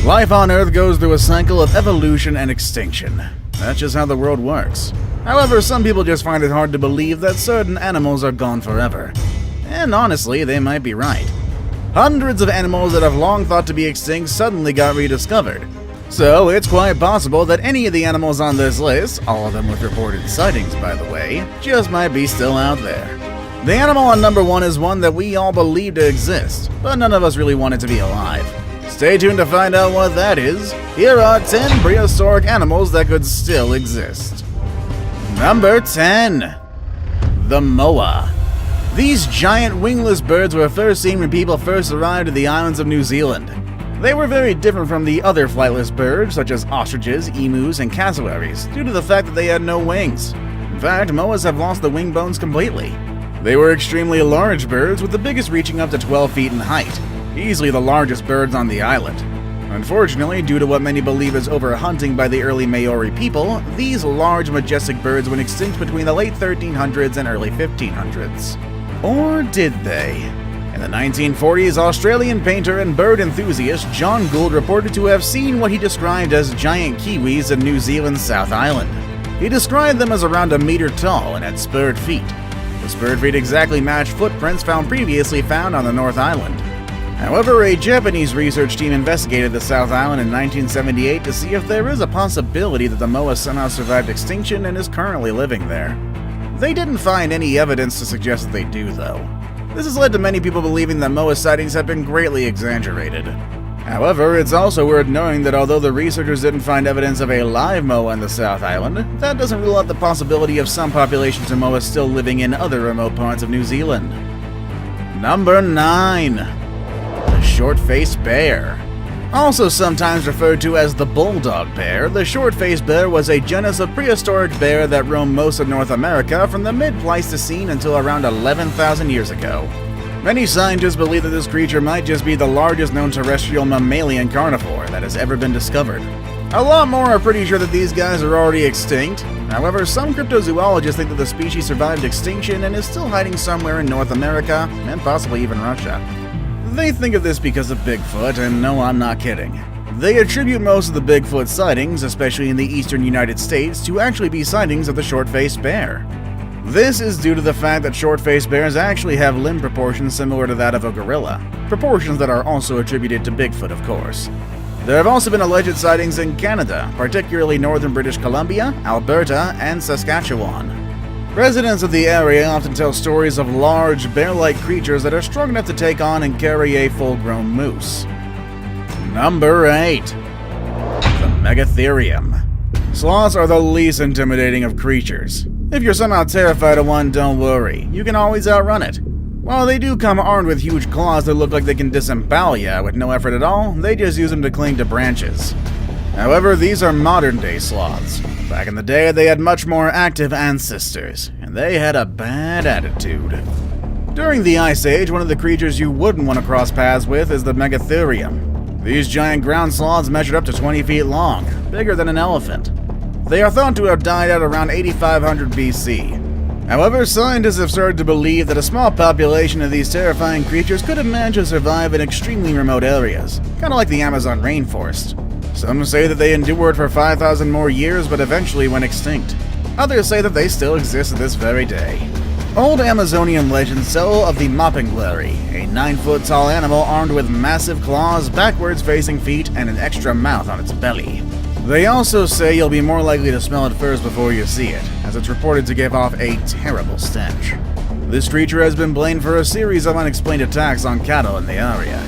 Life on Earth goes through a cycle of evolution and extinction. That's just how the world works. However, some people just find it hard to believe that certain animals are gone forever. And honestly, they might be right. Hundreds of animals that have long thought to be extinct suddenly got rediscovered. So it's quite possible that any of the animals on this list, all of them with reported sightings by the way, just might be still out there. The animal on number 1 is one that we all believe to exist, but none of us really want it to be alive. Stay tuned to find out what that is. Here are 10 prehistoric animals that could still exist. Number 10. The moa. These giant wingless birds were first seen when people first arrived at the islands of New Zealand. They were very different from the other flightless birds such as ostriches, emus, and cassowaries due to the fact that they had no wings. In fact, moas have lost the wing bones completely. They were extremely large birds with the biggest reaching up to 12 feet in height, easily the largest birds on the island. Unfortunately, due to what many believe is overhunting by the early Maori people, these large majestic birds went extinct between the late 1300s and early 1500s. Or did they? In the 1940s, Australian painter and bird enthusiast John Gould reported to have seen what he described as giant kiwis in New Zealand's South Island. He described them as around a meter tall and had spurred feet. The spurred feet exactly matched footprints previously found on the North Island. However, a Japanese research team investigated the South Island in 1978 to see if there is a possibility that the moa somehow survived extinction and is currently living there. They didn't find any evidence to suggest that they do, though. This has led to many people believing that moa sightings have been greatly exaggerated. However, it's also worth knowing that although the researchers didn't find evidence of a live moa in the South Island, that doesn't rule out the possibility of some populations of moas still living in other remote parts of New Zealand. Number 9. The short-faced bear. Also sometimes referred to as the bulldog bear, the short-faced bear was a genus of prehistoric bear that roamed most of North America from the mid-Pleistocene until around 11,000 years ago. Many scientists believe that this creature might just be the largest known terrestrial mammalian carnivore that has ever been discovered. A lot more are pretty sure that these guys are already extinct. However, some cryptozoologists think that the species survived extinction and is still hiding somewhere in North America, and possibly even Russia. They think of this because of Bigfoot, and no, I'm not kidding. They attribute most of the Bigfoot sightings, especially in the eastern United States, to actually be sightings of the short-faced bear. This is due to the fact that short-faced bears actually have limb proportions similar to that of a gorilla, proportions that are also attributed to Bigfoot, of course. There have also been alleged sightings in Canada, particularly northern British Columbia, Alberta, and Saskatchewan. Residents of the area often tell stories of large, bear-like creatures that are strong enough to take on and carry a full-grown moose. Number 8. The Megatherium. Sloths are the least intimidating of creatures. If you're somehow terrified of one, don't worry. You can always outrun it. While they do come armed with huge claws that look like they can disembowel you with no effort at all, they just use them to cling to branches. However, these are modern-day sloths. Back in the day, they had much more active ancestors, and they had a bad attitude. During the Ice Age, one of the creatures you wouldn't want to cross paths with is the Megatherium. These giant ground sloths measured up to 20 feet long, bigger than an elephant. They are thought to have died out around 8500 BC. However, scientists have started to believe that a small population of these terrifying creatures could have managed to survive in extremely remote areas, kind of like the Amazon rainforest. Some say that they endured for 5,000 more years but eventually went extinct. Others say that they still exist to this very day. Old Amazonian legends tell of the Mapinguari, a 9-foot-tall animal armed with massive claws, backwards-facing feet, and an extra mouth on its belly. They also say you'll be more likely to smell it first before you see it, as it's reported to give off a terrible stench. This creature has been blamed for a series of unexplained attacks on cattle in the area.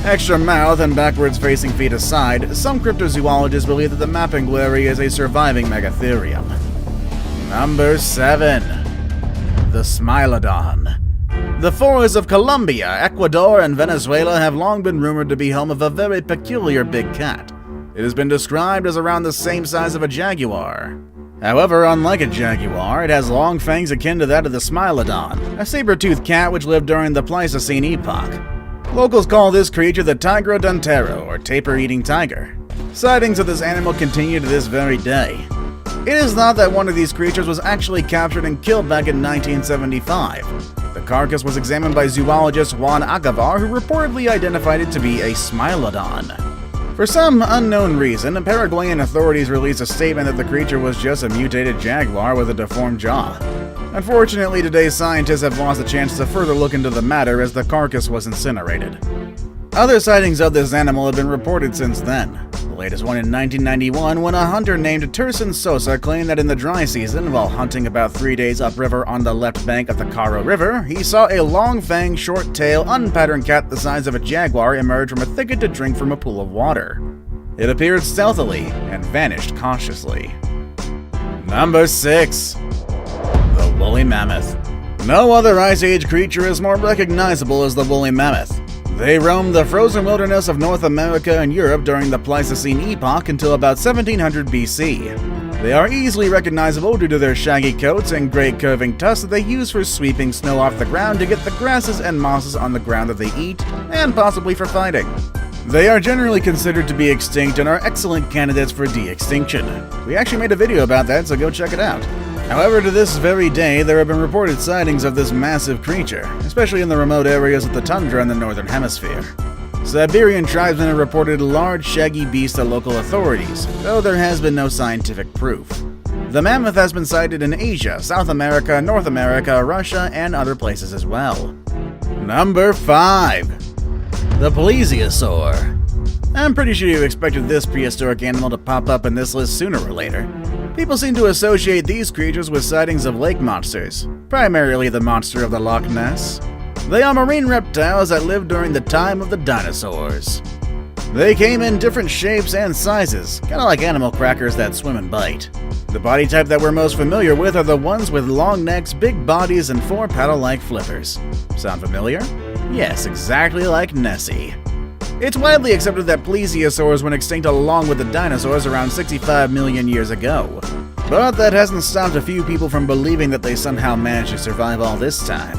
Extra mouth and backwards-facing feet aside, some cryptozoologists believe that the Mapinguari is a surviving Megatherium. Number 7. The Smilodon. The forests of Colombia, Ecuador, and Venezuela have long been rumored to be home of a very peculiar big cat. It has been described as around the same size of a jaguar. However, unlike a jaguar, it has long fangs akin to that of the Smilodon, a saber-toothed cat which lived during the Pleistocene epoch. Locals call this creature the Tigro dentero, or taper-eating tiger. Sightings of this animal continue to this very day. It is thought that one of these creatures was actually captured and killed back in 1975. The carcass was examined by zoologist Juan Agavar, who reportedly identified it to be a Smilodon. For some unknown reason, Paraguayan authorities released a statement that the creature was just a mutated jaguar with a deformed jaw. Unfortunately, today's scientists have lost the chance to further look into the matter as the carcass was incinerated. Other sightings of this animal have been reported since then. The latest one in 1991 when a hunter named Turson Sosa claimed that in the dry season, while hunting about 3 days upriver on the left bank of the Caro River, he saw a long-fanged, short-tailed, unpatterned cat the size of a jaguar emerge from a thicket to drink from a pool of water. It appeared stealthily and vanished cautiously. Number 6. The Woolly Mammoth. No other Ice Age creature is more recognizable as the woolly mammoth. They roamed the frozen wilderness of North America and Europe during the Pleistocene epoch until about 1700 BC. They are easily recognizable due to their shaggy coats and great curving tusks that they use for sweeping snow off the ground to get the grasses and mosses on the ground that they eat, and possibly for fighting. They are generally considered to be extinct and are excellent candidates for de-extinction. We actually made a video about that, so go check it out. However, to this very day, there have been reported sightings of this massive creature, especially in the remote areas of the tundra in the northern hemisphere. Siberian tribesmen have reported a large shaggy beast to local authorities, though there has been no scientific proof. The mammoth has been sighted in Asia, South America, North America, Russia, and other places as well. Number 5. The Plesiosaur. I'm pretty sure you expected this prehistoric animal to pop up in this list sooner or later. People seem to associate these creatures with sightings of lake monsters, primarily the monster of the Loch Ness. They are marine reptiles that lived during the time of the dinosaurs. They came in different shapes and sizes, kinda like animal crackers that swim and bite. The body type that we're most familiar with are the ones with long necks, big bodies, and 4 paddle-like flippers. Sound familiar? Yes, exactly like Nessie. It's widely accepted that plesiosaurs went extinct along with the dinosaurs around 65 million years ago. But that hasn't stopped a few people from believing that they somehow managed to survive all this time.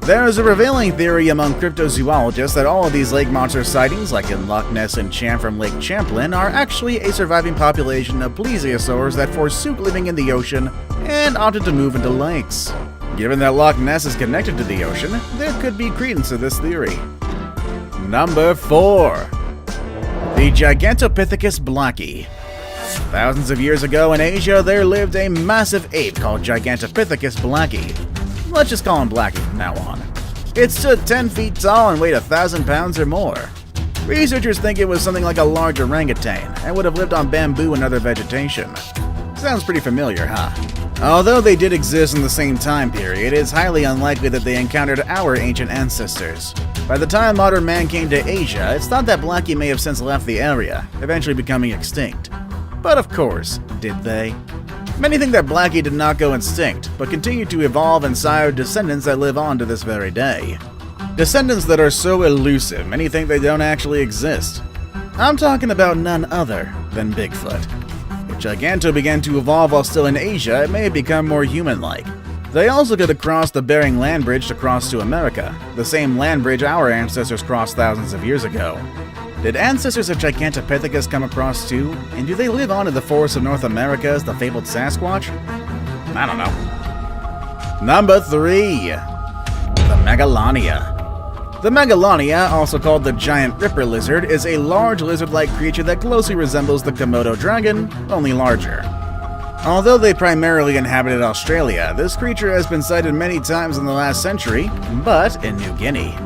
There is a prevailing theory among cryptozoologists that all of these lake monster sightings, like in Loch Ness and Cham from Lake Champlain, are actually a surviving population of plesiosaurs that forsook living in the ocean and opted to move into lakes. Given that Loch Ness is connected to the ocean, there could be credence to this theory. Number 4. The Gigantopithecus blacki. Thousands of years ago in Asia, there lived a massive ape called Gigantopithecus blacki. Let's just call him Blackie from now on. It stood 10 feet tall and weighed 1,000 pounds or more. Researchers think it was something like a large orangutan and would have lived on bamboo and other vegetation. Sounds pretty familiar, huh? Although they did exist in the same time period, it's highly unlikely that they encountered our ancient ancestors. By the time modern man came to Asia, it's thought that Blackie may have since left the area, eventually becoming extinct. But of course, did they? Many think that Blackie did not go extinct, but continued to evolve and sire descendants that live on to this very day. Descendants that are so elusive, many think they don't actually exist. I'm talking about none other than Bigfoot. If Giganto began to evolve while still in Asia, it may have become more human-like. They also could have crossed the Bering Land Bridge to cross to America, the same land bridge our ancestors crossed thousands of years ago. Did ancestors of Gigantopithecus come across too, and do they live on in the forests of North America as the fabled Sasquatch? I don't know. Number 3. The Megalania. The Megalania, also called the giant ripper lizard, is a large lizard-like creature that closely resembles the Komodo dragon, only larger. Although they primarily inhabited Australia, this creature has been sighted many times in the last century, but in New Guinea.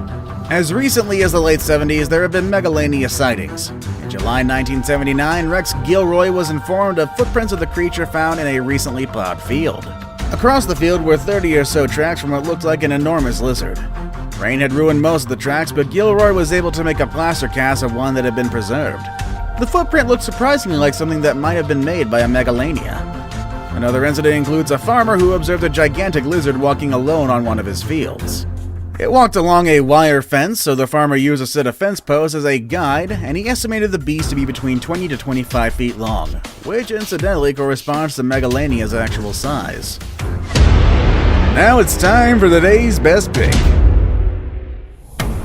As recently as the late 70s, there have been Megalania sightings. In July 1979, Rex Gilroy was informed of footprints of the creature found in a recently plowed field. Across the field were 30 or so tracks from what looked like an enormous lizard. Rain had ruined most of the tracks, but Gilroy was able to make a plaster cast of one that had been preserved. The footprint looked surprisingly like something that might have been made by a Megalania. Another incident includes a farmer who observed a gigantic lizard walking alone on one of his fields. It walked along a wire fence, so the farmer used a set of fence posts as a guide, and he estimated the beast to be between 20 to 25 feet long, which incidentally corresponds to Megalania's actual size. Now it's time for today's best pick.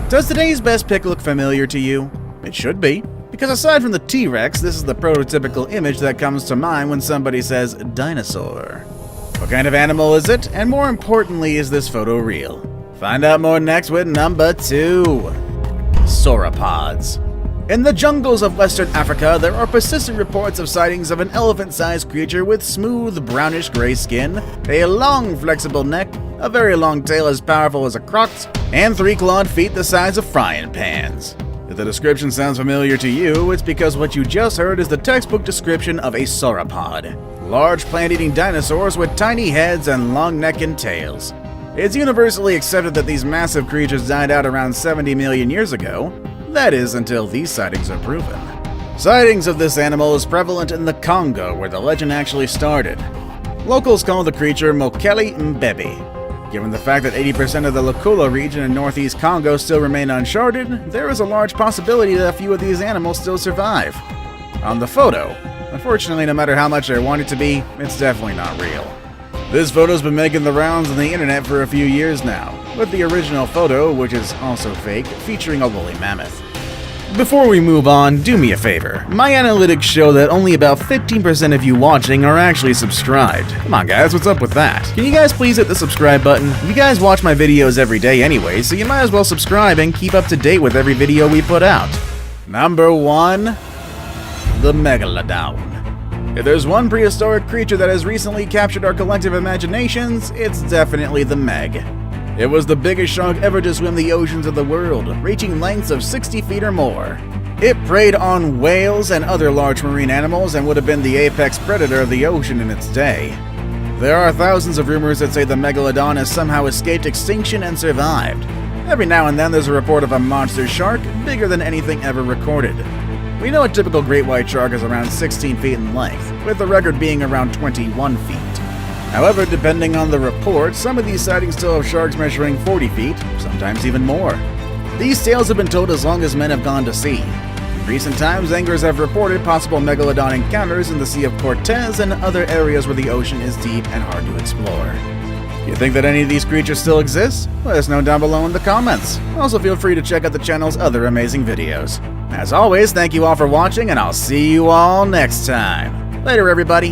Does today's best pick look familiar to you? It should be, because aside from the T-Rex, this is the prototypical image that comes to mind when somebody says dinosaur. What kind of animal is it, and more importantly, is this photo real? Find out more next with number 2. Sauropods. In the jungles of Western Africa, there are persistent reports of sightings of an elephant-sized creature with smooth, brownish-gray skin, a long, flexible neck, a very long tail as powerful as a croc's, and 3 clawed feet the size of frying pans. If the description sounds familiar to you, it's because what you just heard is the textbook description of a sauropod. Large plant-eating dinosaurs with tiny heads and long neck and tails. It's universally accepted that these massive creatures died out around 70 million years ago. That is, until these sightings are proven. Sightings of this animal is prevalent in the Congo, where the legend actually started. Locals call the creature Mokele Mbebe. Given the fact that 80% of the Lukula region in northeast Congo still remain uncharted, there is a large possibility that a few of these animals still survive. On the photo, unfortunately, no matter how much I want it to be, it's definitely not real. This photo's been making the rounds on the internet for a few years now, with the original photo, which is also fake, featuring a woolly mammoth. Before we move on, do me a favor. My analytics show that only about 15% of you watching are actually subscribed. Come on guys, what's up with that? Can you guys please hit the subscribe button? You guys watch my videos every day anyway, so you might as well subscribe and keep up to date with every video we put out. Number 1. The Megalodon. If there's one prehistoric creature that has recently captured our collective imaginations, it's definitely the Meg. It was the biggest shark ever to swim the oceans of the world, reaching lengths of 60 feet or more. It preyed on whales and other large marine animals and would have been the apex predator of the ocean in its day. There are thousands of rumors that say the Megalodon has somehow escaped extinction and survived. Every now and then there's a report of a monster shark bigger than anything ever recorded. We know a typical great white shark is around 16 feet in length, with the record being around 21 feet. However, depending on the report, some of these sightings still have sharks measuring 40 feet, sometimes even more. These tales have been told as long as men have gone to sea. In recent times, anglers have reported possible megalodon encounters in the Sea of Cortez and other areas where the ocean is deep and hard to explore. You think that any of these creatures still exist? Let us know down below in the comments. Also feel free to check out the channel's other amazing videos. As always, thank you all for watching, and I'll see you all next time. Later, everybody.